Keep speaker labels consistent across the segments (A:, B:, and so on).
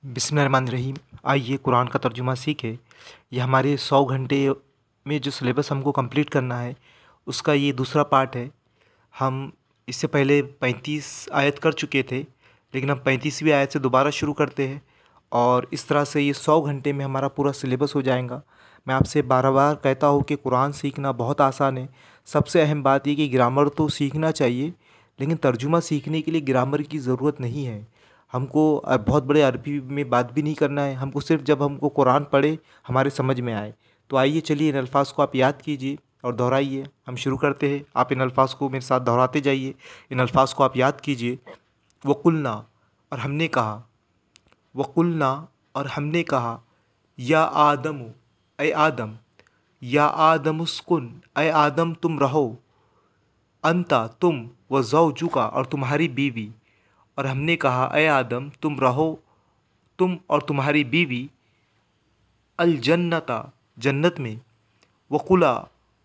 A: बिस्मिल्लाहिर्रहमानिर्रहीम। आइए कुरान का तर्जुमा सीखें। ये हमारे 100 घंटे में जो सिलेबस हमको कंप्लीट करना है उसका ये दूसरा पार्ट है। हम इससे पहले 35 आयत कर चुके थे, लेकिन हम 35वीं आयत से दोबारा शुरू करते हैं और इस तरह से ये 100 घंटे में हमारा पूरा सिलेबस हो जाएगा। मैं आपसे बार बार कहता हूँ कि कुरान सीखना बहुत आसान है। सबसे अहम बात ये कि ग्रामर तो सीखना चाहिए, लेकिन तर्जुमा सीखने के लिए ग्रामर की ज़रूरत नहीं है। हमको बहुत बड़े अरबी में बात भी नहीं करना है, हमको सिर्फ जब हमको कुरान पढ़े हमारे समझ में आए। तो आइए चलिए इन अल्फाज़ को आप याद कीजिए और दोहराइए। हम शुरू करते हैं। आप इन अल्फाज़ को मेरे साथ दोहराते जाइए। इन अल्फाज़ को आप याद कीजिए। वक़ुलना, और हमने कहा। वक़ुलना, और हमने कहा। या आदम, ए आदम। या आदम उस्कुन, ए आदम तुम रहो। अंता तुम, व ज़ौजुका, और तुम्हारी बीवी। और हमने कहा ए आदम तुम रहो, तुम और तुम्हारी बीवी। अल जन्नता, जन्नत में। वक़ुला,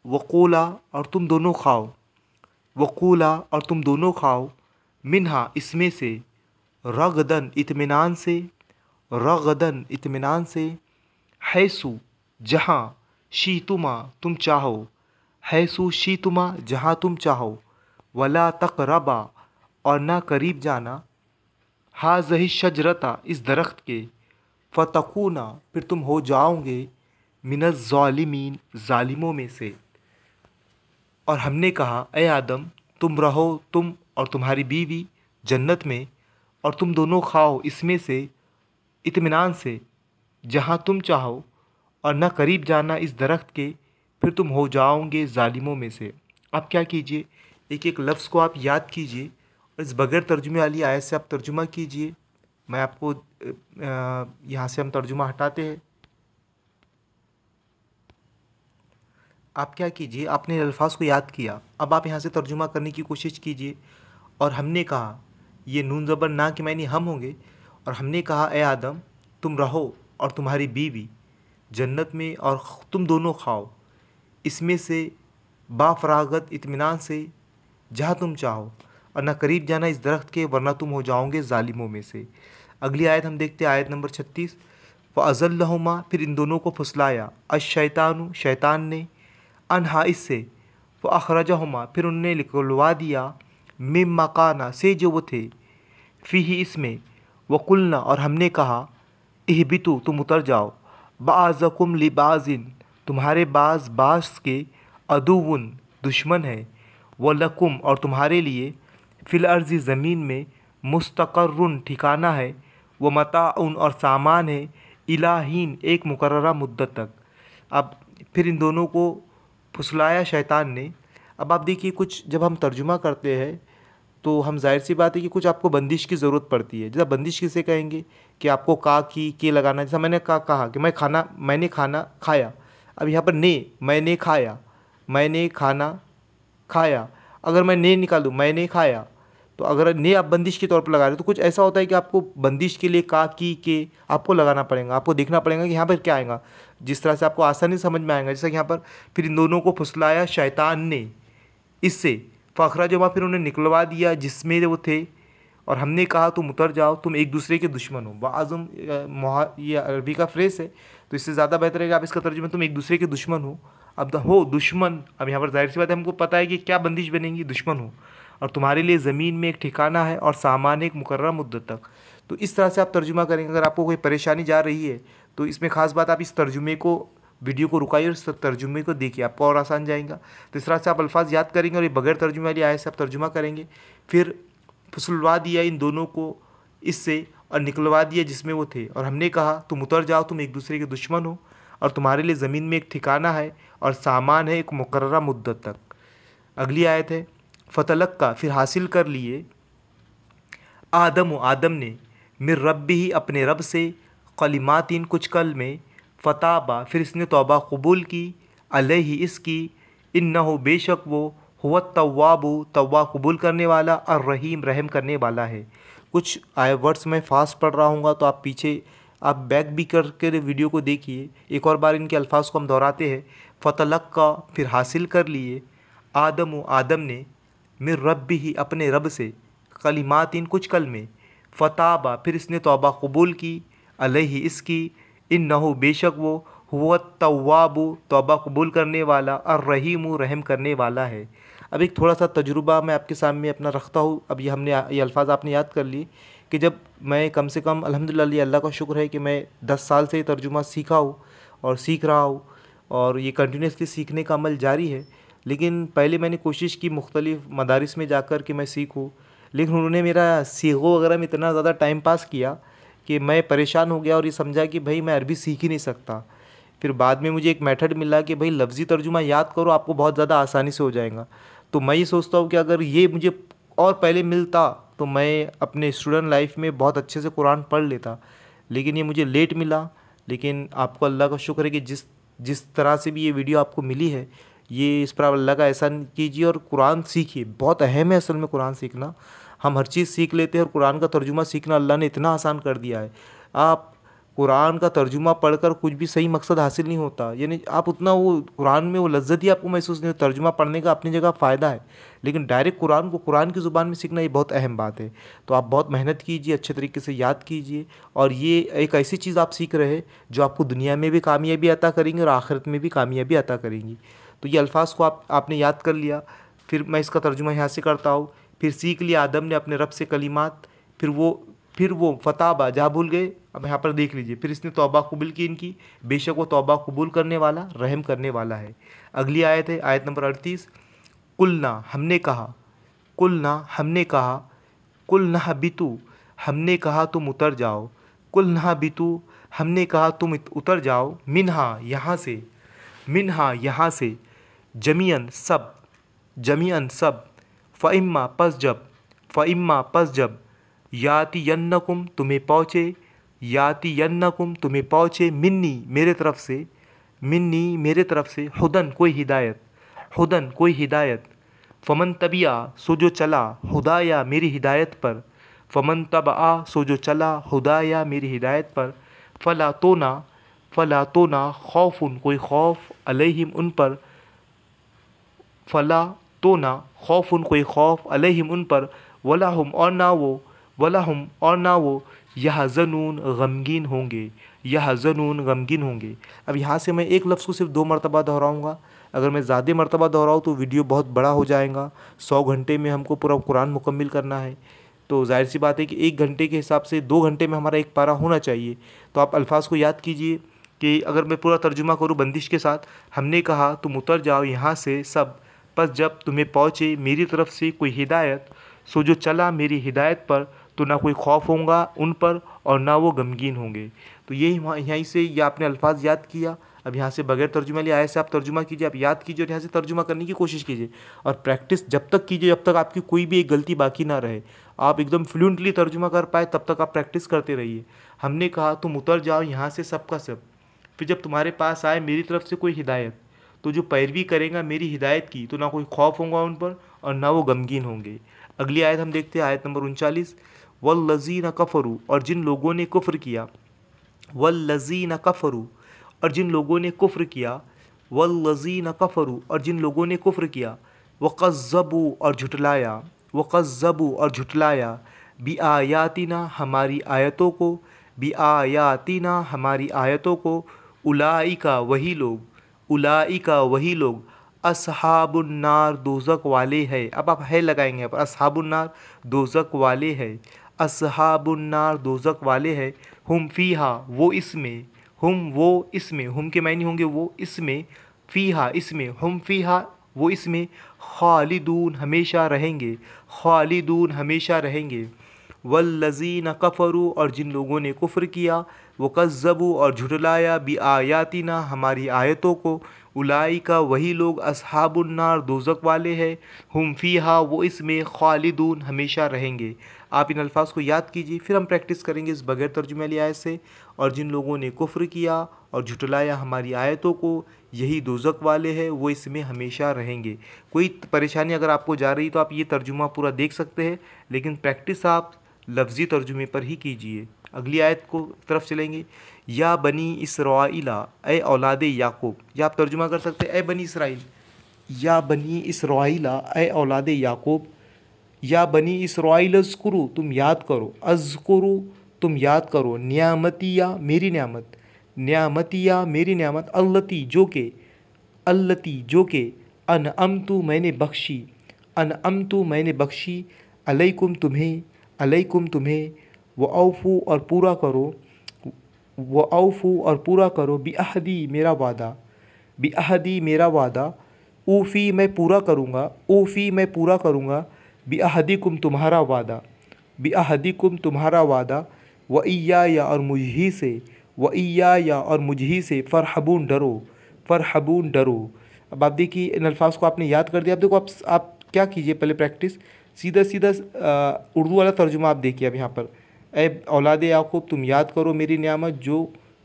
A: वक़ूला, और तुम दोनों खाओ। वक़ूला, और तुम दोनों खाओ। मिन्हा, इसमें से। रगदन, इत्मीनान से। रगदन, इत्मीनान से। हैसु, जहाँ। शीतुमा, तुम चाहो। हैसु शीतुमा, जहाँ तुम चाहो। वला तक़रबा, और ना करीब जाना। हाज़िही शजरता, इस दरख्त के। फ़तकूना, फिर तुम हो जाओगे। मिनज़ ज़ालिमीन, ज़ालिमों में से। और हमने कहा ए आदम तुम रहो, तुम और तुम्हारी बीवी, जन्नत में, और तुम दोनों खाओ इसमें से, इत्मीनान से, जहाँ तुम चाहो, और न करीब जाना इस दरख्त के, फिर तुम हो जाओगे ज़ालिमों में से। आप क्या कीजिए, एक एक लफ्ज़ को आप याद कीजिए और इस बग़ैर तर्जुमे वाली आयत से आप तर्जुमा कीजिए। मैं आपको यहाँ से हम तर्जुमा हटाते हैं। आप क्या कीजिए, आपने अल्फाज को याद किया, अब आप यहाँ से तर्जुमा करने की कोशिश कीजिए। और हमने कहा, ये नून ज़बर ना के मायने हम होंगे। और हमने कहा ए आदम तुम रहो और तुम्हारी बीवी जन्नत में, और तुम दोनों खाओ इसमें से, बाफरागत, इत्मीनान से, जहाँ तुम चाहो, और ना करीब जाना इस दरख्त के, वरना तुम हो जाओगे ज़ालिमों में से। अगली आयत हम देखते हैं, आयत नंबर 36। फ़अज़ल्लहुमा, फिर इन दोनों को फुसलाया। अश-शैतानु, शैतान ने। अनहा, इससे। फ़अख़रजहुमा, फिर उनने निकलवा दिया। मिम मकाना, से जो वो थे। फ़ीही, इसमें। वक़ुलना, और हमने कहा। इहबितु, तुम उतर जाओ। बाज़कुम लिबाज़िन, तुम्हारे बाज़ बाज़ के। अदुव्वुन, दुश्मन है। वलकुम, और तुम्हारे लिए। फ़िल अर्ज़ि, ज़मीन में। मुस्तक़र्रुन, ठिकाना है। व मताउन, और सामान है। इलाहीन, एक मुकर्ररा मुद्दत तक। अब फिर इन दोनों को फुसलाया शैतान ने। अब आप देखिए, कुछ जब हम तर्जुमा करते हैं तो हम जाहिर सी बात है कि कुछ आपको बंदिश की ज़रूरत पड़ती है। जैसा बंदिश किसे कहेंगे कि आपको का की के लगाना। जैसा मैंने कहा कि मैंने खाना खाया। अब यहाँ पर ने, मैंने खाया, मैंने खाना खाया। अगर मैं ने निकाल दूँ, मैंने खाया, तो अगर ने आप बंदिश के तौर पर लगा रहे हो तो कुछ ऐसा होता है कि आपको बंदिश के लिए का की के आपको लगाना पड़ेगा। आपको देखना पड़ेगा कि यहाँ पर क्या आएगा, जिस तरह से आपको आसानी समझ में आएगा। जैसा कि यहाँ पर फिर इन दोनों को फुसलाया शैतान ने इससे। फ़अख़रजहुमा, फिर उन्हें निकलवा दिया जिसमें वो थे। और हमने कहा तुम उतर जाओ, तुम एक दूसरे के दुश्मन हो। बाज़ुम, ये अरबी का फ्रेज़ है, तो इससे ज़्यादा बेहतर है कि आप इसका तर्जुमा तुम एक दूसरे के दुश्मन हो। अब हो दुश्मन, अब यहाँ पर जाहिर सी बात है हमको पता है कि क्या बंदिश बनेंगी, दुश्मन हो। और तुम्हारे लिए ज़मीन में एक ठिकाना है, और सामान एक मुकर्रर मुद्दत तक। तो इस तरह से आप तर्जुमा करेंगे। अगर आपको कोई परेशानी जा रही है तो इसमें ख़ास बात, आप इस तर्जुमे को, वीडियो को रुकाइए और इस तर्जुमे को देखिए, आपको और आसान जाएगा। तो इस तरह से आप अल्फाज याद करेंगे और ये बगैर तर्जुमे वाली आयत से आप तर्जुमा करेंगे। फिर फुसलवा दिया इन दोनों को इससे, और निकलवा दिया जिसमें वो थे। और हमने कहा तुम उतर जाओ, तुम एक दूसरे के दुश्मन हो, और तुम्हारे लिए ज़मीन में एक ठिकाना है, और सामान है एक मुकर्ररा मुद्दत तक। अगली आयत है, फ़तलक्का, फिर हासिल कर लिए। आदम, आदम ने। मिर रब्बिही, अपने रब से। कलिमातिन, कुछ कल में। फ़ताबा, फिर इसने तौबा कबूल की। अलैहि, इसकी। इन्नहु, बेशक वो। हुवा तव्वाबु, तौबा कबूल करने वाला। अर्रहीम, रहम करने वाला है। कुछ वर्ड्स मैं फास्ट पढ़ रहा हूँ, तो आप पीछे आप बैक भी करके वीडियो को देखिए। एक और बार इनके अल्फाज को हम दोहराते हैं। फ़तलक्का, फिर हासिल कर लिए। आदम, आदम ने। मिर रब्बिही, अपने रब से। कलिमातिन, कुछ कल में। फ़ताबा, फिर इसने तौबा कबूल की। अलैहि इसकी, इन्नहु बेशक वो, हुवा तव्वाबु तौबा कबूल करने वाला, और रहीमु रहम करने वाला है। अब एक थोड़ा सा तजुर्बा मैं आपके सामने अपना रखता हूँ। अब ये अल्फ़ाज़ आपने याद कर लिए कि जब मैं कम से कम अल्हम्दुलिल्लाह, ये अल्लाह का शुक्र है कि मैं 10 साल से तर्जुमा सीखा हूँ और सीख रहा हूँ, और ये कंटिन्यूसली सीखने का अमल जारी है। लेकिन पहले मैंने कोशिश की मुख्तलिफ़ मदारिस में जाकर कि मैं सीखूँ, लेकिन उन्होंने मेरा सीगो वगैरह में इतना ज़्यादा टाइम पास किया कि मैं परेशान हो गया और ये समझा कि भाई मैं अरबी सीख ही नहीं सकता। फिर बाद में मुझे एक मेथड मिला कि भाई लफ्ज़ी तर्जुमा याद करो, आपको बहुत ज़्यादा आसानी से हो जाएगा। तो मैं ये सोचता हूँ कि अगर ये मुझे और पहले मिलता तो मैं अपने स्टूडेंट लाइफ में बहुत अच्छे से कुरान पढ़ लेता, लेकिन ये मुझे लेट मिला। लेकिन आपको अल्लाह का शुक्र है कि जिस जिस तरह से भी ये वीडियो आपको मिली है, ये इस पर अल्लाह का एहसान कीजिए और कुरान सीखिए। बहुत अहम है असल में कुरान सीखना। हम हर चीज़ सीख लेते हैं और कुरान का तर्जुमा सीखना अल्लाह ने इतना आसान कर दिया है। आप कुरान का तर्जुमा पढ़कर कुछ भी सही मकसद हासिल नहीं होता, यानी आप उतना वो कुरान में वो लज्जत ही आपको महसूस नहीं होता। तर्जुमा पढ़ने का अपनी जगह फ़ायदा है, लेकिन डायरेक्ट कुरान को कुरान की ज़ुबान में सीखना ये बहुत अहम बात है। तो आप बहुत मेहनत कीजिए, अच्छे तरीके से याद कीजिए, और ये एक ऐसी चीज़ आप सीख रहे हैं जो आपको दुनिया में भी कामयाबी अता करेंगी और आखिरत में भी कामयाबी अता करेंगी। तो ये अल्फ़ाज़ को आपने याद कर लिया। फिर मैं इसका तर्जुमा यहाँ से करता हूँ। फिर सीख लिया आदम ने अपने रब से कलिमात, फिर वो फताबा, जहाँ भूल गए अब यहाँ पर देख लीजिए। फिर इसने तौबा कबूल की इनकी, बेशक वो तौबा कबूल करने वाला रहम करने वाला है। अगली आयत है आयत नंबर 38। कुलना हमने कहा, कुलना हमने कहा, कुलना बितू हमने कहा तुम उतर जाओ, कुलना बितू हमने कहा तुम उतर जाओ, मिन्हा यहाँ से, मिन्हा यहाँ से, जमीअन सब, जमीअन सब, फ़इम्मा पस जब, फ़इम्मा पस जब, याति यन्नकुम तुम्हें पहुँचे, याति यन्नकुम तुम्हें पहुँचे, मिन्नी मेरे तरफ से, मिन्नी मेरे तरफ से, हुदन कोई हिदायत, हुदन कोई हिदायत, फ़मन तबिया सो जो चला, हुदाया मेरी हिदायत पर, फ़मन तबआ सो जो चला, हुदाया मेरी हिदायत पर, फ़ला तो ना, फ़ला तो ना खौफुन कोई खौफ, अलैहिम उन पर, फ़ला तो ना खौफुन कोई खौफ, अलैहिम उन पर, वलाहुम और ना वो, वलाहुम और ना वो, यहज़नून गमगीन होंगे, यहज़नून गमगीन होंगे। अब यहाँ से मैं एक लफ्ज़ को सिर्फ 2 मरतबा दोहराऊँगा। अगर मैं ज़्यादा मरतबा दोहराऊँ तो वीडियो बहुत बड़ा हो जाएगा। 100 घंटे में हमको पूरा कुरान मुकम्मिल करना है, तो जाहिर सी बात है कि 1 घंटे के हिसाब से 2 घंटे में हमारा एक पारा होना चाहिए। तो आप अल्फाज को याद कीजिए कि अगर मैं पूरा तर्जुमा करूँ बंदिश के साथ, हमने कहा तुम उतर जाओ यहाँ से सब, बस जब तुम्हें पहुँचे मेरी तरफ से कोई हिदायत, सो जो चला मेरी हिदायत पर, तो ना कोई खौफ होगा उन पर और ना वो गमगीन होंगे। तो यही यहीं से ये आपने अल्फाज याद किया। अब यहाँ से बगैर तर्जुमा लिए आए से आप तर्जुमा कीजिए, आप याद कीजिए और यहाँ से तर्जुमा करने की कोशिश कीजिए, और प्रैक्टिस जब तक कीजिए जब तक आपकी कोई भी एक गलती बाकी ना रहे। आप एकदम फ्लुएंटली तर्जुमा कर पाए तब तक आप प्रैक्टिस करते रहिए। हमने कहा तुम उतर जाओ यहाँ से सब का सब, फिर जब तुम्हारे पास आए मेरी तरफ से कोई हिदायत, तो जो पैरवी करेगा मेरी हिदायत की, तो ना कोई खौफ होगा उन पर और ना वो गमगीन होंगे। अगली आयत हम देखते हैं, आयत नंबर 39। वल्लज़ीन कफ़रू और जिन लोगों ने कुफ्र किया, वल्लज़ीन कफ़रू और जिन लोगों ने कुफ्र किया, वल्लज़ीन कफ़रू और जिन लोगों ने कुफ्र किया, वक़ज़्ज़बू और झुटलाया, वक़ज़्ज़बू और झुटलाया, बिआयातिना हमारी आयतों को, बिआयातिना हमारी आयतों को, उलाइका वही लोग, उलाइका वही लोग, अस्हाबुन्नार दोज़ख वाले हैं। अब आप है लगाएंगे यहाँ पर, अस्हाबुन्नार दोज़ख वाले हैं, अस्हाबुन्नार दोज़ख वाले हैं, हुम फ़ीहा वो इसमें, हुम वो इसमें, हुम के मायने होंगे वो इसमें, फ़ीहा इसमें, हुम फ़ीहा वो इसमें, खालिदून हमेशा रहेंगे, खालिदून हमेशा रहेंगे। वल्लज़ीन कफ़रू और जिन लोगों ने कुफ्र किया, वो कज़्ज़बू और झुटलाया, बिआयातिना हमारी आयतों को, उलाइका वही लोग, अस्हाबुन्नार दोज़ख वाले हैं, हुम फ़ीहा वो इसमें, खालिदून हमेशा रहेंगे। आप इन अल्फाज को याद कीजिए, फिर हम प्रैक्टिस करेंगे इस बगैर तर्जुमे वाली आयत से। और जिन लोगों ने कुफ्र किया और झुटलाया हमारी आयतों को, यही दोज़ख वाले हैं, वो इसमें हमेशा रहेंगे। कोई परेशानी अगर आपको जा रही तो आप ये तर्जुमा पूरा देख सकते हैं, लेकिन प्रैक्टिस आप लफ्ज़ी तर्जुमे पर ही कीजिए। अगली आयत को तरफ चलेंगे। या बनी इसराइला ए औलाद याकूब, या आप तर्जुमा कर सकते हैं ए बनी इसराइल, या बनी इसराइला ए औलाद याकूब, या बनी इसराइल अज़कुरू तुम याद करो, अज़कुरू तुम याद करो, न्यामतिया मेरी न्यामत, न्यामतिया मेरी न्यामत, अल्लती जो के अनअमतु मैंने बख्शी, अनअमतु मैंने बख्शी, अलैकुम तुम्हें, अलैकुम तुम्हें, व औफू और पूरा करो, व औफू और पूरा करो, बिअहदी मेरा वादा, बिअहदी मेरा वादा, ऊफ़ी मैं पूरा करूँगा, ऊफ़ी मैं पूरा करूँगा, बिअहदिकुम तुम्हारा वादा, बिअहदिकुम तुम्हारा वादा, व इय्याया और मुझ ही से, व इय्याया और मुझ ही से, फ़रहबून डरो, फ़रहबून डरो। अब आप देखिए इन अल्फाज़ को आपने याद कर दिया। अब देखो आप क्या कीजिए, पहले प्रैक्टिस, सीधा सीधा उर्दू वाला तर्जुमा आप देखिए। अब यहाँ पर, ए औलाद याकूब तुम याद करो मेरी नियामत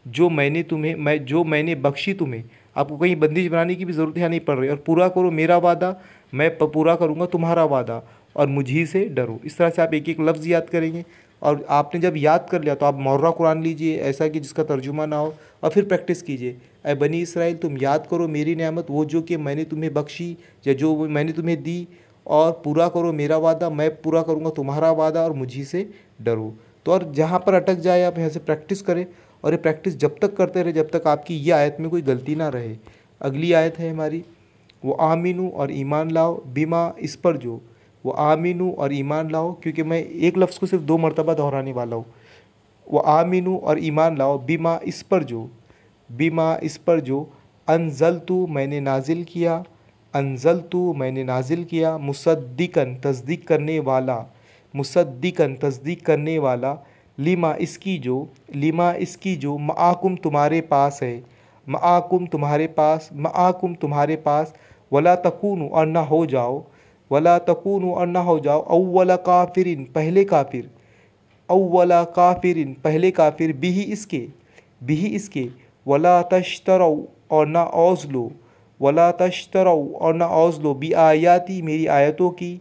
A: जो मैंने बख्शी तुम्हें। आपको कहीं बंदिश बनाने की भी ज़रूरत यहाँ नहीं पड़ रही। और पूरा करो मेरा वादा, मैं पूरा करूँगा तुम्हारा वादा, और मुझी से डरो। इस तरह से आप एक एक लफ्ज़ याद करेंगे। और आपने जब याद कर लिया तो आप मुहर्रा कुरान लीजिए, ऐसा कि जिसका तर्जुमा ना हो, और फिर प्रैक्टिस कीजिए। ऐ बनी इसराइल तुम याद करो मेरी नेमत, वो जो कि मैंने तुम्हें बख्शी या जो मैंने तुम्हें दी, और पूरा करो मेरा वादा, मैं पूरा करूँगा तुम्हारा वादा, और मुझी से डरो। तो और जहाँ पर अटक जाए आप यहाँ से प्रैक्टिस करें, और ये प्रैक्टिस जब तक करते रहे जब तक आपकी ये आयत में कोई गलती ना रहे। अगली आयत है हमारी, वो आमीनू और ईमान लाओ, बिमा इस पर जो, वो आमीनू और ईमान लाओ, क्योंकि मैं एक लफ्ज़ को सिर्फ 2 मरतबा दोहराने वाला हूँ। वो आमीनू और ईमान लाओ, बिमा इस पर जो, बिमा इस पर जो, अनज़लतु मैंने नाजिल किया, अनज़लतु मैंने नाजिल किया, मुसद्दिकन तस्दीक करने वाला, मुसद्दिकन तस्दीक करने वाला, लिमा इसकी जो, लिमा इसकी जो, माआकुम तुम्हारे पास है, माआकुम तुम्हारे पास, माआकुम तुम्हारे पास, वला तकूनु और ना हो जाओ, वला तकूनु और ना हो जाओ, अव्वला काफिरिन पहले काफिर, अव्वला काफिरिन पहले काफिर, बिही इसके, वला तश्तरऊ और ना औज़ लो, वला तश्तरऊ और ना औज़ लो, बी आयाती मेरी आयतों की,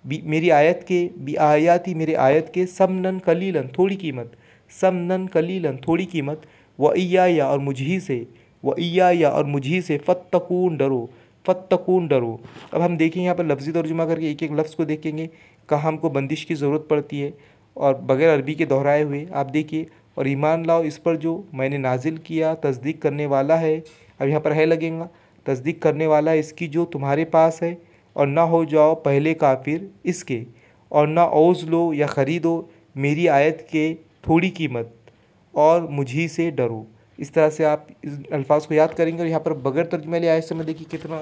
A: मेरी आयत के, बी आयाती मेरे आयत के, समनन कलीलन थोड़ी कीमत, समनन कलीलन थोड़ी कीमत, व इय्याया और मुझ ही से, व इय्याया और मुझ ही से, फत्तकून डरो, फत्तकून डरो। अब हम देखें यहाँ पर लफ्ज़ी तर्जुमा करके एक एक लफ्ज़ को देखेंगे, कहाँ हमको बंदिश की ज़रूरत पड़ती है, और बग़ैर अरबी के दोहराए हुए आप देखिए। और ईमान लाओ इस पर जो मैंने नाजिल किया, तस्दीक करने वाला है, अब यहाँ पर है लगेगा, तस्दीक करने वाला है इसकी जो तुम्हारे पास है, और ना हो जाओ पहले काफिर इसके, और ना औज़ लो या ख़रीदो मेरी आयत के थोड़ी कीमत, और मुझी से डरो। इस तरह से आप इस अल्फाज़ को याद करेंगे। और यहाँ पर बगैर तर्जुमे वाली आयत से मैं देखिए कितना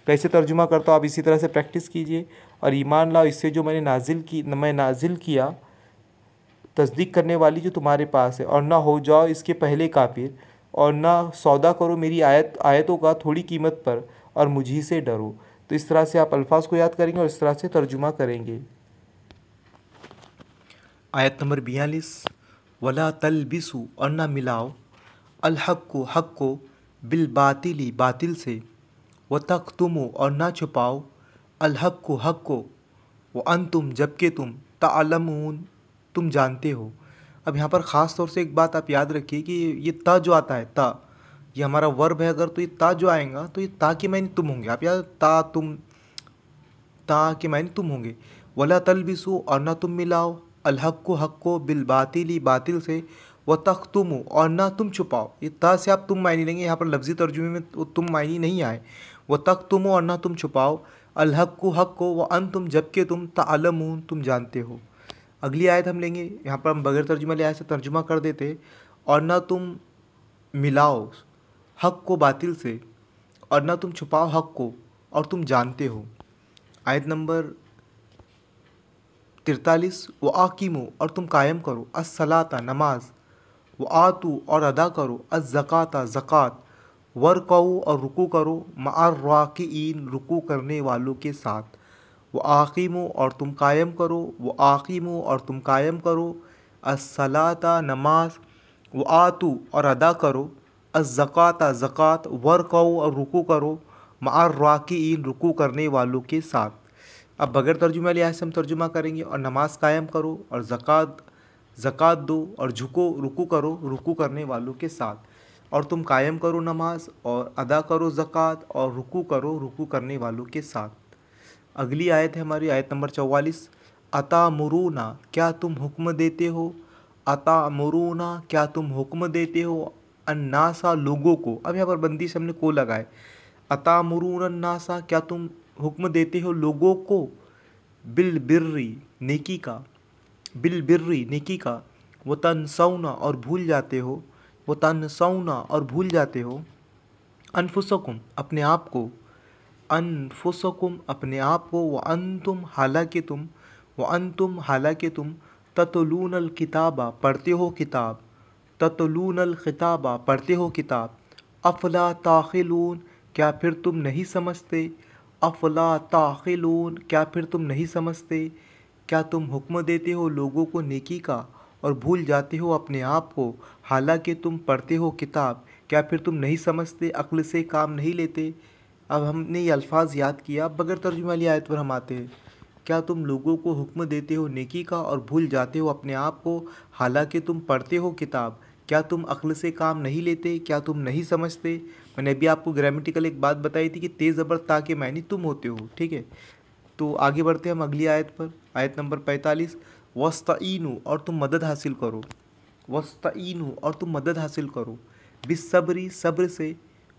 A: कैसे तर्जुमा करता हूँ, आप इसी तरह से प्रैक्टिस कीजिए। और ईमान लाओ इससे जो मैं नाजिल किया, तस्दीक करने वाली जो तुम्हारे पास है, और ना हो जाओ इसके पहले काफिर, और ना सौदा करो मेरी आयतों का थोड़ी कीमत पर, और मुझी से डरो। तो इस तरह से आप अल्फाज को याद करेंगे और इस तरह से तर्जुमा करेंगे। आयत नंबर 42, वला तलबिसु और ना मिलाओ, अल हक़ को बिल बातिली बातिल से, व तख्तुमु और ना छुपाओ, अल हक़ को, व अंतुम जबकि तुम, तालमून तुम जानते हो। अब यहाँ पर ख़ास तौर से एक बात आप याद रखिए कि ये ता जो आता है, ता ये हमारा वर्ब है। अगर तो ये ता जो आएगा तो ये ता के मायने तुम होंगे। आप याद, ता तुम, ता के मायने तुम होंगे। वला तलबिसु और ना तुम मिलाओ, अल हक़ को बिल बातिली बातिल से, व तख्तुमु और ना तुम छुपाओ। ये ता से आप तुम मायने लेंगे, यहाँ पर लफ्ज़ी तर्जुमे में तुम मायने नहीं आए। व तख्तुमु और ना तुम छुपाओ, अल हक़ को, व अंतुम जबकि तुम, तालमून तुम जानते हो। अगली आयत हम लेंगे, यहाँ पर हम बगैर तर्जुमा ले आए से तर्जुमा कर देते, और ना तुम मिलाओ हक़ को बातिल से, और ना तुम छुपाओ हक़ को, और तुम जानते हो। आयत नंबर 43, व आकिमो और तुम कायम करो, अस्सलाता नमाज, व आतू और अदा करो, अज़्ज़काता ज़कात, वरकऊ और रुकू करो, मअर राकिईन रुकू करने वालों के साथ, वो आकिमो और तुम कायम करो, वो आकिमो और तुम कायम करो, अस्सलाता नमाज, वो आतू और अदा करो, अज़्ज़काता ज़कात, वरकऊ और रुकू करो, मअर राकिईन रुकू करने वालों के साथ। अब बगैर तर्जुमे वाली आयत से हम तर्जुमा करेंगे, और नमाज कायम करो और ज़कात दो और झुको रुकू करो रुकू करने वालों के साथ, और तुम कायम करो नमाज और अदा करो ज़कात और रुकू करो रुकू करने वालों के साथ। अगली आयत है हमारी आयत नंबर 44, अता मुरूना क्या तुम हुक्म देते हो, अतामुरूना क्या तुम हुक्म देते हो, अन्नासा लोगों को। अब यहाँ पर बंदिश हमने को लगाए। अतामुरून अन्नासा क्या तुम हुक्म देते हो लोगों को, बिल बिर्री नेकी का, बिल बिर्री नेकी का, व तनसौना और भूल जाते हो, व तनसौना और भूल जाते हो, अनफुसकुम अपने आप को, अनफुसकुम अपने आप को, व अंतुम हालांकि तुम, व अंतुम हालांकि तुम, ततलूनल किताबा पढ़ते हो किताब, ततलूनल किताबा पढ़ते हो किताब, अफला ताखिलून क्या फिर तुम नहीं समझते, अफला ताखिलून क्या फिर तुम नहीं समझते। क्या तुम हुक्म देते हो लोगों को नेकी का और भूल जाते हो अपने आप को, हालांकि तुम पढ़ते हो किताब, क्या फिर तुम नहीं समझते, अक्ल से काम नहीं लेते। अब हमने ये अल्फाज याद किया। अब बगैर तर्जुमे वाली आयत पर हम आते हैं। क्या तुम लोगों को हुक्म देते हो नेकी का और भूल जाते हो अपने आप को, हालांकि तुम पढ़ते हो किताब, क्या तुम अक्ल से काम नहीं लेते, क्या तुम नहीं समझते। मैंने अभी आपको ग्रामेटिकल एक बात बताई थी कि तेज़ ज़बर ता के मायने तुम होते हो, ठीक है। तो आगे बढ़ते हैं हम अगली आयत पर, आयत नंबर 45। वस्तईनु और तुम मदद हासिल करो, वस्तईनु और तुम मदद हासिल करो, बिस्सब्री सब्र से,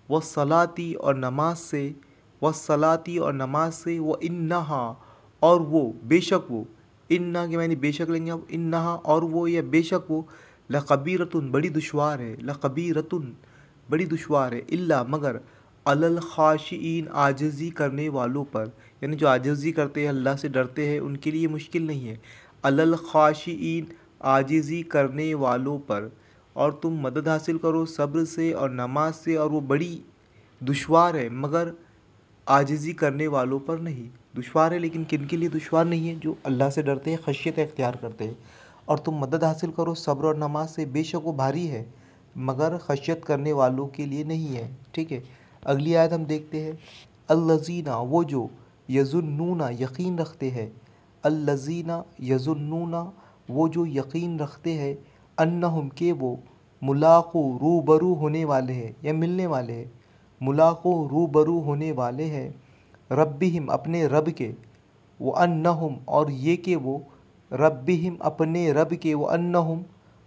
A: वस्सलाती और नमाज से, वस्सलाती और नमाज से, व इन्नहा और वो बेशक वो, इन्ना के मायने बेशक लेंगे अब, इन्नहा और वो या बेशक वो, लकबीरतुन बड़ी दुशवार है, लकबीरतुन बड़ी दुशवार है, इल्ला मगर, अलल खाशिईन आजिज़ी करने वालों पर, यानी जो आजिज़ी करते हैं अल्लाह से डरते हैं उनके लिए मुश्किल नहीं है, अलल खाशिईन आजिज़ी करने वालों पर। और तुम मदद हासिल करो सब्र से और नमाज से, और वो बड़ी दुशवार है मगर आजिज़ी करने वालों पर नहीं। दुशवार है लेकिन किन के लिए दुशवार नहीं है, जो अल्लाह से डरते हैं, खशियत इख्तियार करते हैं। और तुम मदद हासिल करो सब्र और नमाज से, बेशक वो भारी है मगर खशियत करने वालों के लिए नहीं है, ठीक है। अगली आयत हम देखते हैं। अल्लज़ीना वो जो, यज़ुन्नूना यकीन रखते हैं, अल्लज़ीना यज़ुन्नूना वो जो यकीन रखते हैं, अन्नहुम के वो, मुलाक़ू रूबरू होने वाले हैं या मिलने वाले हैं, मुलाक़ू रूबरू होने वाले हैं, रब्बिहिम अपने रब के, व अन्नहुम और ये कि वो, रब्बिहिम अपने रब के, व अन्नहुम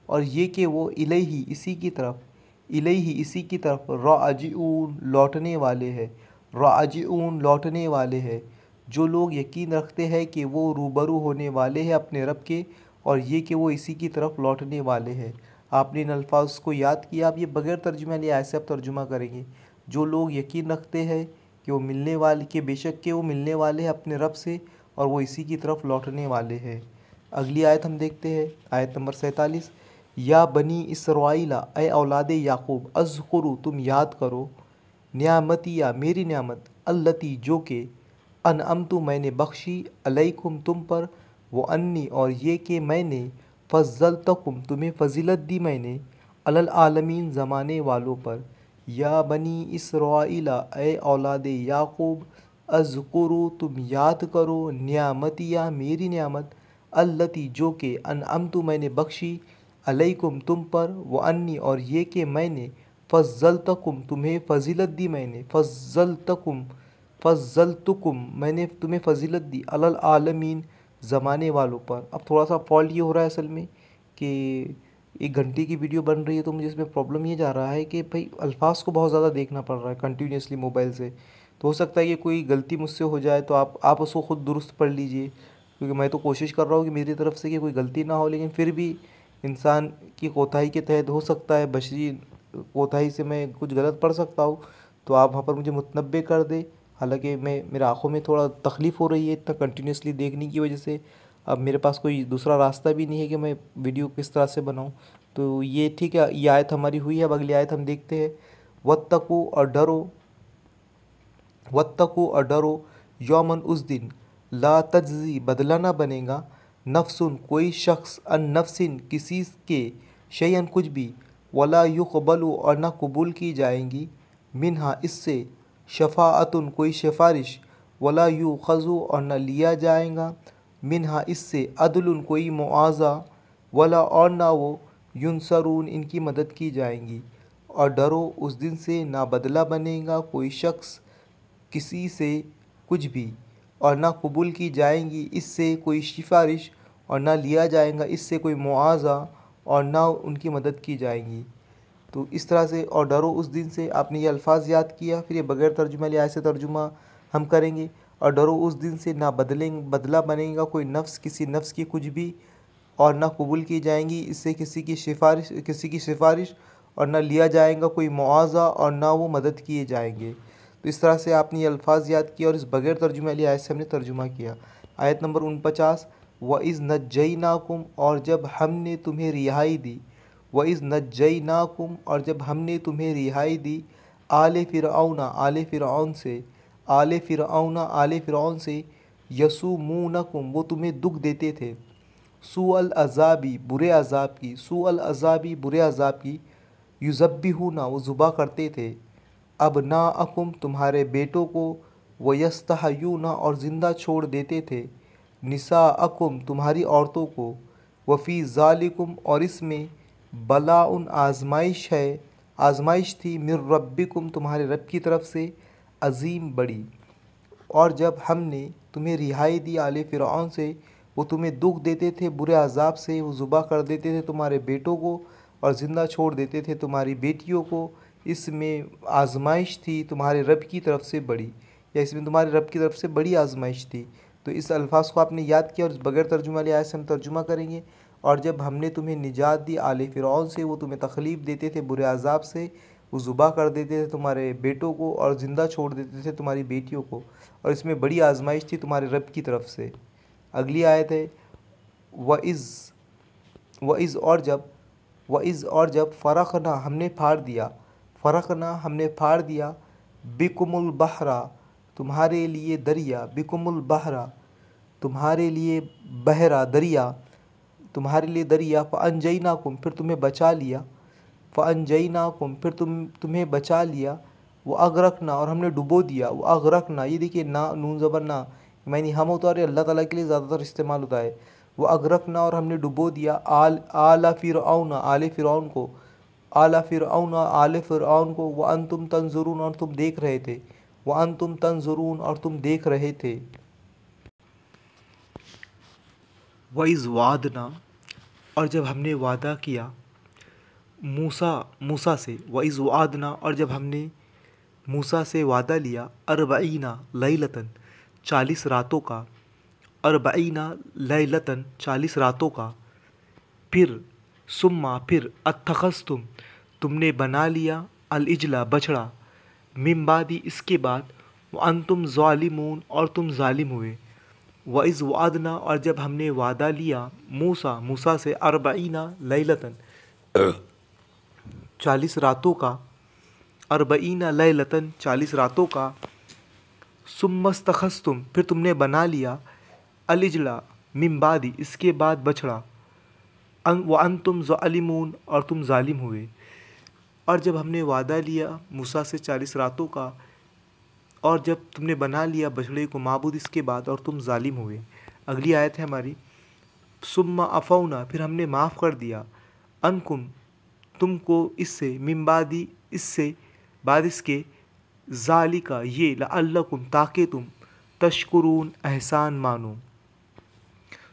A: और ये कि वो, इलैही इसी की तरफ, इलैही इसी की तरफ, राजिऊन लौटने वाले हैं, राजिऊन लौटने वाले हैं। जो लोग यकीन रखते हैं कि वो रूबरू होने वाले हैं अपने रब के, और ये कि वो इसी की तरफ लौटने वाले हैं। आपने इन अल्फाज को याद किया। आप ये बगैर तर्जुमे लिए ऐसे आप तर्जुमा करेंगे। जो लोग यकीन रखते हैं कि वो मिलने वाले, के बेशक के वो मिलने वाले हैं अपने रब से, और वो इसी की तरफ लौटने वाले हैं। अगली आयत हम देखते हैं, आयत नंबर 47। या बनी इसराइला ए औलाद याकूब, अज़कुरु तुम याद करो, नियामतिया मेरी नियामत, अल्लती जो के, अनअमतु मैंने बख्शी, अलैकुम तुम पर, वो अन्नी और ये कि मैंने, फ़ज़्ज़लतकुम तुम्हें फ़जीलत दी मैंने, अलल आलमीन ज़माने वालों पर। या बनी इसराइला ए औलाद याकूब, अज़कुरु तुम याद करो, नियामतिया मेरी नियामत, अल्लती जो के, अनअमतु मैंने बख्शी, अलैकुम तुम पर, व अन्नी और ये कि मैंने, फ़ज़्ज़लतकुम तुम्हें फ़जीलत दी मैंने, फ़ज़्ज़लतुकुम मैंने तुम्हें फ़जीलत दी, अलल आलमीन ज़माने वालों पर। अब थोड़ा सा फॉल्ट ये हो रहा है असल में कि 1 घंटे की वीडियो बन रही है, तो मुझे इसमें प्रॉब्लम ये जा रहा है कि भाई अल्फाज को बहुत ज़्यादा देखना पड़ रहा है कंटिन्यूसली मोबाइल से। तो हो सकता है कि कोई गलती मुझसे हो जाए, तो आप उसको ख़ुद दुरुस्त पढ़ लीजिए, क्योंकि मैं तो कोशिश कर रहा हूँ कि मेरी तरफ से कि कोई गलती ना हो, लेकिन फिर भी इंसान की कोताही के तहत हो सकता है, बशरी कोताही से मैं कुछ गलत पढ़ सकता हूँ। तो आप वहाँ पर मुझे मुतनब्बे कर दे। हालांकि मेरे आँखों में थोड़ा तकलीफ़ हो रही है इतना कंटिन्यूसली देखने की वजह से। अब मेरे पास कोई दूसरा रास्ता भी नहीं है कि मैं वीडियो किस तरह से बनाऊँ। तो ये ठीक है, ये आयत हमारी हुई है। अब अगली आयत हम देखते हैं। वत्तकू और डरो, वत्तकू और डरो, यौमन उस दिन, ला तज्ज़ी बदला ना बनेगा, नफ्सुन कोई शख्स, अन नफ्सिन किसी के, शैयन कुछ भी, वला युक़बलु और ना कबूल की जाएंगी, मिन्हा इससे, शफ़ाअतुन कोई सिफारिश, वला युख़ज़ु और न लिया जाएगा, मिन्हा इससे, अदलुन कोई मुआवज़ा, वला और ना वो, युनसरून इनकी मदद की जाएंगी। और डरो उस दिन से, ना बदला बनेगा कोई शख्स किसी से कुछ भी, और ना कबूल की जाएंगी इससे कोई सिफारिश, और ना लिया जाएगा इससे कोई मुआवज़ा, और ना उनकी मदद की जाएगी। तो इस तरह से और डरो उस दिन से, आपने ये अल्फाज याद किया। फिर ये बगैर तर्जुमा लिया ऐसे तर्जुमा हम करेंगे। और डरो उस दिन से ना बदला बनेगा कोई नफ्स किसी नफ्स की कुछ भी, और ना कबूल की जाएंगी इससे किसी की सिफारिश, और ना लिया जाएगा कोई मुआवजा, और ना वो मदद किए जाएंगे। तो इस तरह से आपने ये अल्फाज याद किया और इस बगैर तर्जुमा लिया आयत से हमने तर्जुमा किया। आयत नंबर 49, व इज़ नज्जयनाकुम, और जब हमने तुम्हें रिहाई दी। व इज़ नज्जयनाकुम, और जब हमने तुम्हें रिहाई दी। आले फ़िरऔना, आले फ़िरऔन से यसुमूनकुम, वो तुम्हें दुख देते थे। सूअल अज़ाबी, बुरे अज़ाब की। युज़ब्बिहूना, वो ज़ुबा करते थे। अबनाअकुम, तुम्हारे बेटों को। वयस्तहयूना, और ज़िंदा छोड़ देते थे। निसाअकुम, तुम्हारी औरतों को। वफ़ी ज़ालिकुम, और इसमें बलाउन, आज़माइश थी। मिर रब्बिकुम, तुम्हारे रब की तरफ से। अज़ीम, बड़ी। और जब हमने तुम्हें रिहाई दी आले फ़िरऔन से, वो तुम्हें दुख देते थे बुरे अज़ाब से। वो ज़ुबा कर देते थे तुम्हारे बेटों को और ज़िंदा छोड़ देते थे तुम्हारी बेटियों को। इसमें आज़माइश थी तुम्हारे रब की तरफ से बड़ी, या इसमें तुम्हारे रब की तरफ से बड़ी आज़माइश थी। तो इस अल्फाज को आपने याद किया और इस बगैर तर्जुमा लिया से हम तर्जुमा करेंगे। और जब हमने तुम्हें निजात दी आले फ़िरऔन से, वो तुम्हें तकलीफ़ देते थे बुरे अज़ाब से। वो ज़ुबा कर देते थे तुम्हारे बेटों को और ज़िंदा छोड़ देते थे तुम्हारी बेटियों को, और इसमें बड़ी आज़माइश थी तुम्हारे रब की तरफ से। अगली आयत है वइज़ और जब फ़रक़ना, हमने फाड़ दिया। बिकुमुल बहरा, तुम्हारे लिए दरिया। बिकुमुल बहरा, तुम्हारे लिए बहरा दरिया, फ़अनजयनाकुम, फिर तुम्हें बचा लिया। फिर तुम्हें बचा लिया। वो अगरकना, और हमने डुबो दिया। वो अगरकना, ये देखिए ना, नून ज़बर ना, मानी हम होता है अल्लाह ताला के लिए ज़्यादातर इस्तेमाल होता है। वो अगरकना, और हमने डुबो दिया। आला फ़िरऔन, आले फ़िरऔन को। व अंतुम तंजुरून, और तुम देख रहे थे। और तुम देख रहे थे। वइज़ वादना, और जब हमने वादा किया। मूसा से। वइज़ वादना, और जब हमने मूसा से वादा लिया। अरबईना लैलतन, 40 रातों का। 40 रातों का। फिर अत्तखज़्तुम, तुमने बना लिया। अल इजला, बछड़ा। मिन बादी, इसके बाद। व अंतुम ज़ालिमून, और तुम ज़ालिम हुए। वइज़ वादना, और जब हमने वादा लिया। मूसा से। अरबईना लैलतन, 40 रातों का। 40 रातों का। सुम्मस्तखज़्तुम, फिर तुमने बना लिया। अल इजला मिन बादी, इसके बाद बछड़ा। व अंतुम ज़ालिमून, और तुम ज़ालिम हुए। और जब हमने वादा लिया मूसा से 40 रातों का, और जब तुमने बना लिया बछड़े को माबूद, इसके बाद, और तुम ज़ालिम हुए। अगली आयत है हमारी। सुम्मा अफ़ौना, फिर हमने माफ़ कर दिया। अनकुम, तुमको, इससे। मिन बादी, इससे। बाद इसके। ज़ालिका, ये। लअल्लकुम, ताकि तुम। तशकुरून, एहसान मानो।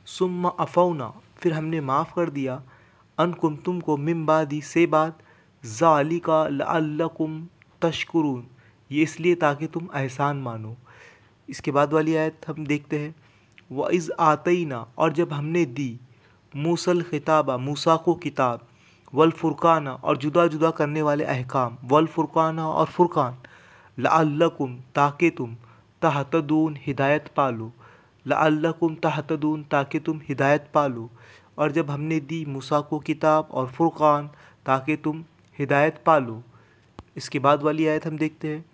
A: सुम्मा अफ़ौना, फिर हमने माफ़ कर दिया। अनकुम, तुमको। मिन बादी, से बाद। ज़ालिका लअल्लकुम तशकुरून, ये इसलिए ताकि तुम एहसान मानो। इसके बाद वाली आयत हम देखते हैं। वइज़ आतईना, और जब हमने दी। मूसल खिताबा, मूसा को किताब। वल फुरकाना, और जुदा जुदा करने वाले अहकाम। वल फुरकाना, और फुरकान। लअल्लकुम, ताकि तुम। तहतदून, हिदायत पालो। लअल्लकुम तहतदून, ताकि तुम हिदायत पालो। और जब हमने दी मूसा को किताब और फुरकान, ताकि तुम हिदायत पालो। इसके बाद वाली आयत हम देखते हैं।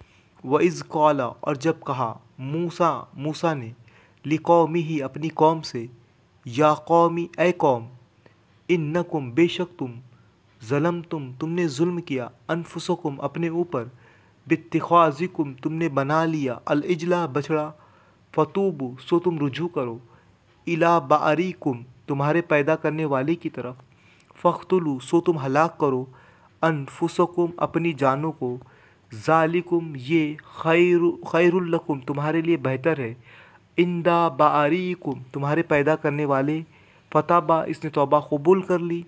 A: वइज़ क़ाला, और जब कहा। मूसा ने। लिक़ौमिही, अपनी कौम से। या कौमी, ए कौम। इन्नकुम, बेशक तुम। ज़लमतुम, तुमने जुल्म किया। अनफुसकुम, अपने ऊपर। बित्तिख़ाज़िकुम, तुमने बना लिया। अल इजला, बछड़ा। फ़तूबू, सो तुम रुजू करो। इला बारीकुम, तुम्हारे पैदा करने वाले की तरफ। फ़ख्तुलू, सो तुम हलाक करो। अनफुसकुम, अपनी जानों को। ज़ालिकुम, ये। खैरुल लकुम, तुम्हारे लिए बेहतर है। इंदा बारीकुम, तुम्हारे पैदा करने वाले। फ़ताबा, इसने तौबा कबूल कर ली।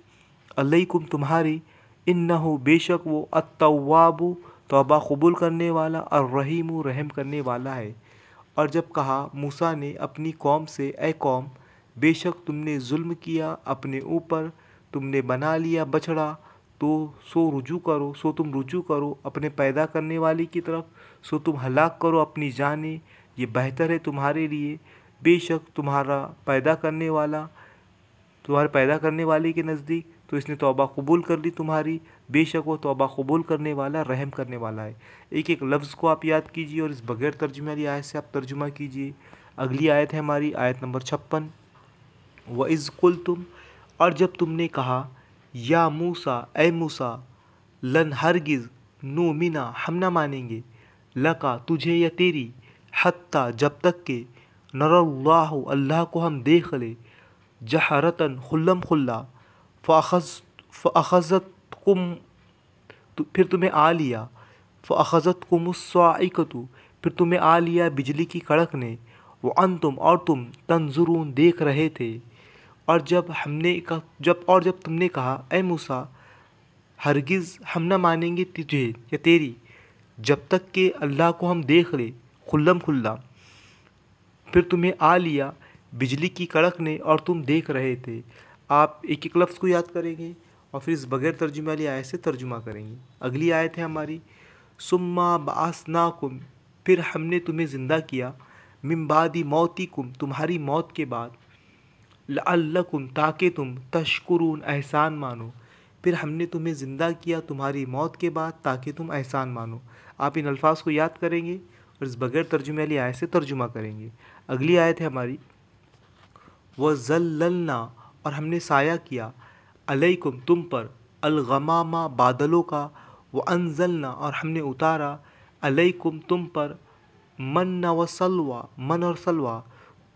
A: अलैकुम तुम्हारी, इन्नहु बेशक वो अत्तव्वाबु तौबा कबूल करने वाला, अर्रहीमु रहम करने वाला है। और जब कहा मूसा ने अपनी कौम से, ए कौम, बेशक तुमने जुल्म किया अपने ऊपर, तुमने बना लिया बछड़ा, तो सो तुम रुजू करो अपने पैदा करने वाले की तरफ, सो तुम हलाक करो अपनी जानें, ये बेहतर है तुम्हारे लिए। बेशक तुम्हारे पैदा करने वाले के नज़दीक तो इसने तौबा कबूल कर ली तुम्हारी, बेशक वो तौबा कबूल करने वाला, रहम करने वाला है। एक एक लफ्ज़ को आप याद कीजिए और इस बगैर तर्जुमे वाली आयत से आप तर्जुमा कीजिए। अगली आयत है हमारी आयत नंबर 56। व इज़ कुल्तुम, और जब तुमने कहा, या मूसा, ए मूसा, लन हरगिज़, नुमिना हम ना मानेंगे, लका तुझे या तेरी, हत्ता जब तक के, नरल्लाहु अल्लाह को हम देख ले, जहरतन खुल्लम खुल्ला, फ़अख़ज़तकुम फिर तुम्हें आ लिया, फ़अख़ज़तकुमुस्साइक़तु फिर तुम्हें आ लिया बिजली की कड़क ने, व अंतुम और तुम तंजुरून देख रहे थे। और जब तुमने कहा, ए मूसा, हरगिज़ हम न मानेंगे तुझे या तेरी जब तक कि अल्लाह को हम देख ले खुल्लम खुल्ला, फिर तुम्हें आ लिया बिजली की कड़क ने और तुम देख रहे थे। आप एक एक लफ्ज़ को याद करेंगे और फिर इस बगैर तर्जुमे वाली आयत से तर्जुमा करेंगे। अगली आयत है हमारी, सुम्मा बअसनाकुम फिर हमने तुम्हें ज़िंदा किया, मिन बादी मौतिकुम तुम्हारी मौत के बाद, लअल्लकुम ताकि तुम तशकुरून एहसान मानो, फिर हमने तुम्हें ज़िंदा किया तुम्हारी मौत के बाद ताकि तुम एहसान मानो। आप इन अल्फाज को याद करेंगे और इस बगैर तर्जुमे वाली आयत से तर्जुमा करेंगे। अगली आयत है हमारी, व ज़ल्ललना और हमने साया किया, अलैकुम तुम पर, अलगमामा बादलों का, व अंज़लना और हमने उतारा, अलैकुम तुम पर, मन व सलवा मन और सलवा,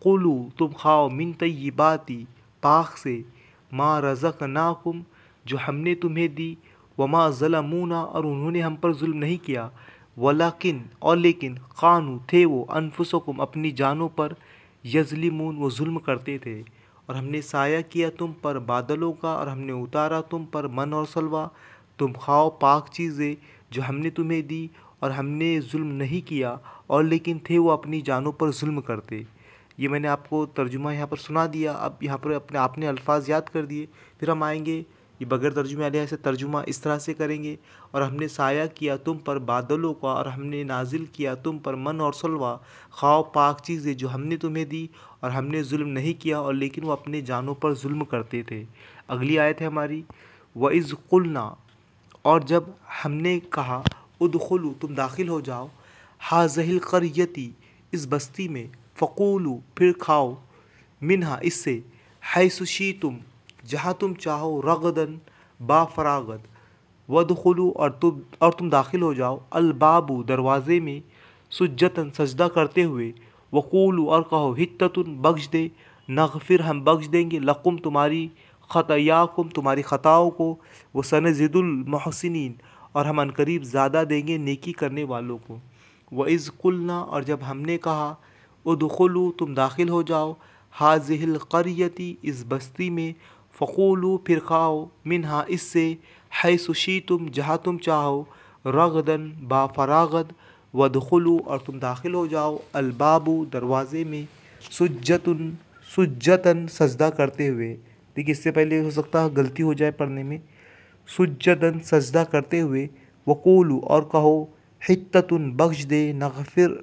A: कुलू तुम खाओ, मिन तय्यिबाती पाक से, मा रज़क़नाकुम जो हमने तुम्हें दी, वमा ज़लमूना और उन्होंने हम पर जुल्म नहीं किया, वलाकिन और लेकिन, कानू थे वो, अनफुसकुम अपनी जानों पर, यज़लिमून वो जुल्म करते थे। और हमने साया किया तुम पर बादलों का और हमने उतारा तुम पर मन और सलवा, तुम खाओ पाक चीज़ें जो हमने तुम्हें दी, और हमने जुल्म नहीं किया और लेकिन थे वो अपनी जानों पर जुल्म करते। ये मैंने आपको तर्जुमा यहाँ पर सुना दिया। अब यहाँ पर आपने अल्फाज याद कर दिए। फिर हम आएंगे ये बगैर तर्जुमे वाले ऐसे तर्जुमा इस तरह से करेंगे, और हमने साया किया तुम पर बादलों का और हमने नाजिल किया तुम पर मन और सलवा, खाओ पाक चीज़ें जो हमने तुम्हें दी, और हमने जुल्म नहीं किया और लेकिन वो अपने जानों पर जुल्म करते थे। अगली आयत है हमारी, व इज़ कुल्ना और जब हमने कहा, उदखुलू तुम दाखिल हो जाओ, हाज़िहिल क़रयती इस बस्ती में, फ़क़ूलू फिर खाओ, मिन्हा इससे, हैसु शीतुम जहाँ तुम चाहो, रगदन बाफरागत, वदखुलू और तुम दाखिल हो जाओ, अलबाबू दरवाज़े में, सुज्जतन सजदा करते हुए, वक़ूलू और कहो, हित्ततुन बख्श दे, नग़फिर हम बख्श देंगे, लकुम तुम्हारी, ख़तायाकुम तुम्हारी ख़ताओं को, व सनज़िदुल मुहसिनीन और हम अनकरीब ज़्यादा देंगे नेकी करने वालों को। व इज़ कुल्ना और जब हमने कहा, उदखुलू तुम दाखिल हो जाओ, हाज़िहिल क़रयती इस बस्ती में, फ़क़ूलू फिर खाओ, मिन्हा इससे, हैसु शीतुम जहाँ तुम चाहो, रगदन बाफरागत, वदखुलू और तुम दाखिल हो जाओ, अलबाबू दरवाज़े में, सुज्जतन सजदा करते हुए। देखिए इससे पहले हो सकता है गलती हो जाए पढ़ने में, सुज्जदन सजदा करते हुए, वक़ूलू और कहो, हित्ततुन बख्श दे, नग़फिर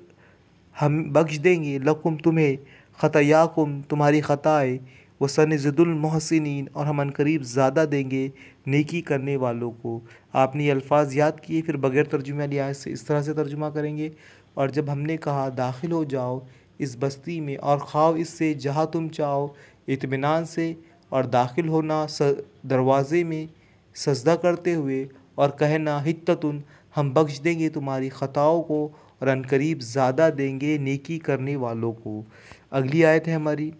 A: हम बख्श देंगे, लकुम तुम्हें, ख़तायाकुम तुम्हारी ख़ताएँ, व सनज़िदुल मुहसिनीन और हम अनकरीब ज़्यादा देंगे नेकी करने वालों को। आपने ये अल्फाज याद किए, फिर बगैर तर्जुमे वाली आयत से इस तरह से तर्जुमा करेंगे। और जब हमने कहा, दाखिल हो जाओ इस बस्ती में और खाओ इससे जहाँ तुम चाहो इत्मीनान से, और दाखिल होना दरवाज़े में सजदा करते हुए, और कहना, हित्ततुन हम बख्श देंगे तुम्हारी ख़ताओं को और अनकरीब ज़्यादा देंगे नेकी करने वालों को। अगली आयत है हमारी,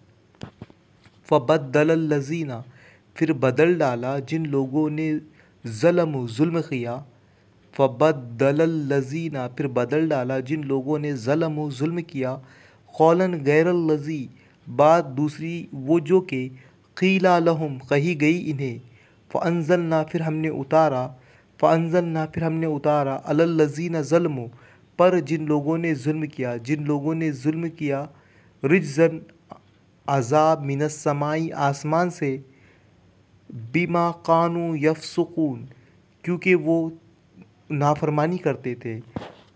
A: फ़बद्दलल लज़ीना फिर बदल डाला जिन लोगों ने, ज़लमु जुल्म किया, फ़बद्दलल लज़ीना फिर बदल डाला जिन लोगों ने, ज़लमु जुल्म किया, क़ौलन गैरल लज़ी बात दूसरी वो जो के, क़ीला लहुम कही गई इन्हें, फ़अंज़लना फिर हमने उतारा अलल्लज़ीना ज़लमू पर जिन लोगों ने जुल्म किया रिज्ज़न अज़ाब मिनस समाई आसमान से बिमा कानू यफ़सुकून क्योंकि वो नाफरमानी करते थे।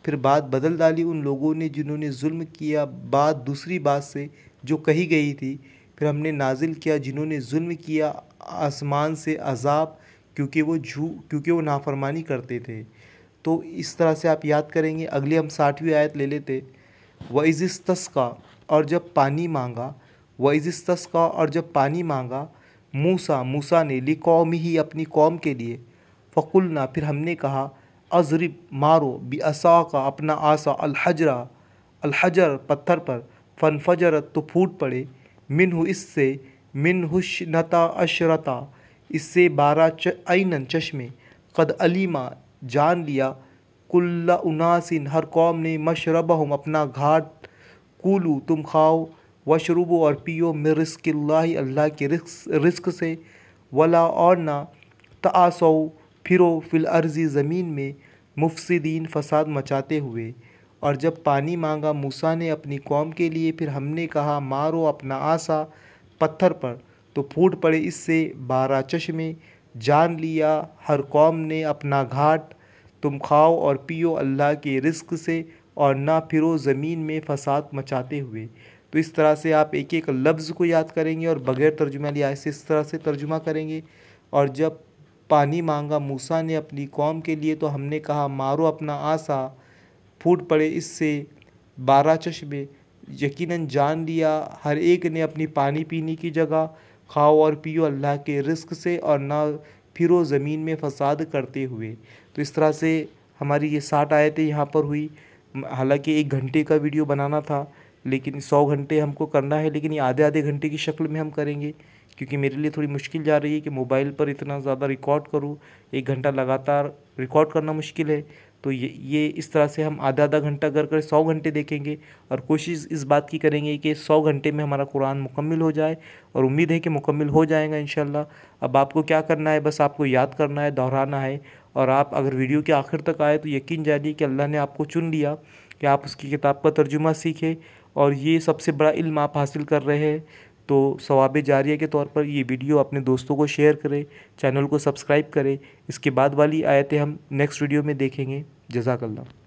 A: फिर बात बदल डाली उन लोगों ने जिन्होंने जुल्म किया बात दूसरी बात से जो कही गई थी। फिर हमने नाजिल किया जिन्होंने जुल्म किया आसमान से अज़ाब क्योंकि वो नाफरमानी करते थे। तो इस तरह से आप याद करेंगे। अगली हम 60वीं आयत ले लेते। वइज़िस्तस्का और जब पानी मांगा मूसा ने लिकौमिही अपनी कौम के लिए फ़कुलना फिर हमने कहा अज़रिब मारो बिअसाका अपना आसा अलहजर पत्थर पर फनफजरत तो फूट पड़े मिनहुश्नता अशरता इससे 12 ऐनन चश्मे क़द अलीमा जान लिया कुल्ला उनासिन हर कौम ने मशरबहुम अपना घाट कुलू तुम खाओ वशरुबो और पियो मिन रिज़्क़िल्लाहि अल्लाह के रिज़्क़ से वला और ना तआसौ फिरो फिल अर्ज़ी ज़मीन में मुफ़सिदीन फ़साद मचाते हुए। और जब पानी मांगा मूसा ने अपनी कौम के लिए फिर हमने कहा मारो अपना आसा पत्थर पर तो फूट पड़े इससे 12 चश्मे जान लिया हर कौम ने अपना घाट तुम खाओ और पियो अल्लाह के रिज़्क़ से और ना फिरो ज़मीन में फ़साद मचाते हुए। तो इस तरह से आप एक एक लफ्ज़ को याद करेंगे और बग़ैर तर्जुमा वाली आयत से इस तरह से तर्जुमा करेंगे। और जब पानी मांगा मूसा ने अपनी कौम के लिए तो हमने कहा मारो अपना आसा फूट पड़े इससे 12 चश्मे यकीनन जान लिया हर एक ने अपनी पानी पीने की जगह खाओ और पियो अल्लाह के रिज़्क़ से और ना फिरो ज़मीन में फ़साद करते हुए। तो इस तरह से हमारी ये 60 आयतें यहाँ पर हुई। हालांकि 1 घंटे का वीडियो बनाना था लेकिन 100 घंटे हमको करना है, लेकिन ये आधे घंटे की शक्ल में हम करेंगे क्योंकि मेरे लिए थोड़ी मुश्किल जा रही है कि मोबाइल पर इतना ज़्यादा रिकॉर्ड करूँ। 1 घंटा लगातार रिकॉर्ड करना मुश्किल है। तो ये इस तरह से हम आधा घंटा कर 100 घंटे देखेंगे और कोशिश इस बात की करेंगे कि 100 घंटे में हमारा कुरान मुकम्मल हो जाए और उम्मीद है कि मुकम्मल हो जाएगा इंशाल्लाह। अब आपको क्या करना है, बस आपको याद करना है, दोहराना है। और आप अगर वीडियो के आखिर तक आए तो यकीन जानिए कि अल्लाह ने आपको चुन लिया कि आप उसकी किताब का तर्जुमा सीखें और ये सबसे बड़ा इल्म आप हासिल कर रहे हैं। तो सवाब जारिया के तौर पर ये वीडियो अपने दोस्तों को शेयर करें, चैनल को सब्सक्राइब करें। इसके बाद वाली आयतें हम नेक्स्ट वीडियो में देखेंगे। जज़ाकल्लाह।